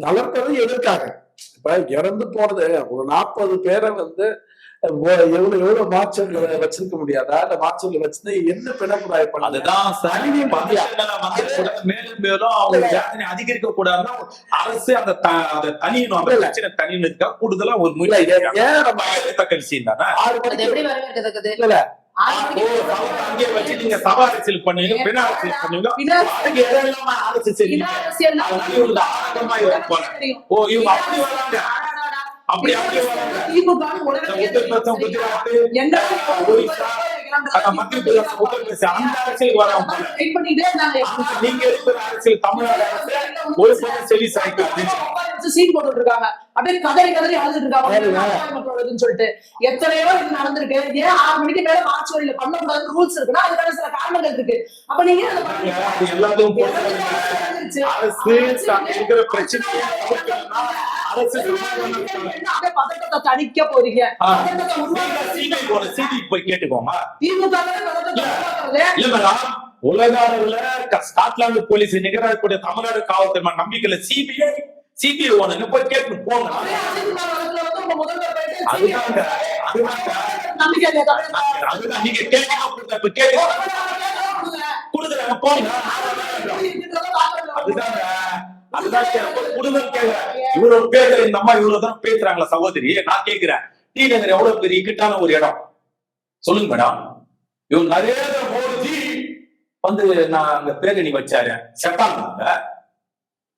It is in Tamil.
வளர்த்தது எதற்காக? இப்ப இறந்து போனது ஒரு 40 பேரை எவ்வளவு மாற்றங்களை வச்சிருக்க முடியாதா? அந்த மாற்றங்களை வச்சு என்ன பிணப்புறாய் பண்ண? அதுதான் மேலும் மேலும் அவங்க வேதனை அதிகரிக்க கூடாதுன்னா அரசு அந்த தனியணும், அந்த பிரச்சனை தனியனுக்காக கூடுதலா ஒரு முயற்சி. ஏன் நம்ம விஷயம் தானே. அங்கே வச்சு நீங்க சபா அரசியல் பண்ணுவீங்க, பிண அரசியல் பண்ணுவீங்க, அதுக்கு எதெல்லாம் அரசு செய்வீங்க. ஓ இவங்க அப்படி வராங்க, அப்படி அப்படி வராங்க. குஜராத், ஒரிசா, மத்திய பிரதேசம், உத்தரப்பிரதேச அந்த அரசியல் வராங்க. நீங்க இருக்கிற அரசியல் தமிழ்நாடு அரசு ஒரு பக்கம் செவி சாய்க்காது. சீன் போட்டுட்டு இருக்காங்க, அப்படியே கதறி கதறி அழுதுட்டு இருக்காங்க சொல்லிட்டு. எத்தனையோ இது நடந்திருக்கு. ஏன் 6 மணிக்கு மேல மார்ச் வரையில பண்ணக்கூடாது ரூல்ஸ் இருக்குன்னா அதுக்கான சில காரணங்கள் இருக்கு. அப்ப நீங்க எல்லாத்தையும் அரசு இருக்கிற பிரச்சனையை பதட்டத்தை தணிக்க போறீங்க. போய் கேட்டுக்கோங்க. உலக அளவுல ஸ்காட்லாந்து போலீஸ் நிகராகக்கூடிய தமிழ்நாடு காவல்துறை நம்பிக்கையில சிபிஐ ஒண்ணு போய் கேட்டு போங்க. அதுதாங்க நீங்க கொடுக்குறாங்க போங்க. அதுதாங்க இவ்வளவு பேர் இந்த அம்மா இவ்வளவுதான் பேசுறாங்களா சகோதரி? நான் கேட்கிறேன், டி நகர் எவ்வளவு பெரிய இக்கட்டான ஒரு இடம் சொல்லுங்க மேடம். இவங்க நரேந்திர மோடி நான் அங்க பேரணி வச்சாரு செப்டாங்க.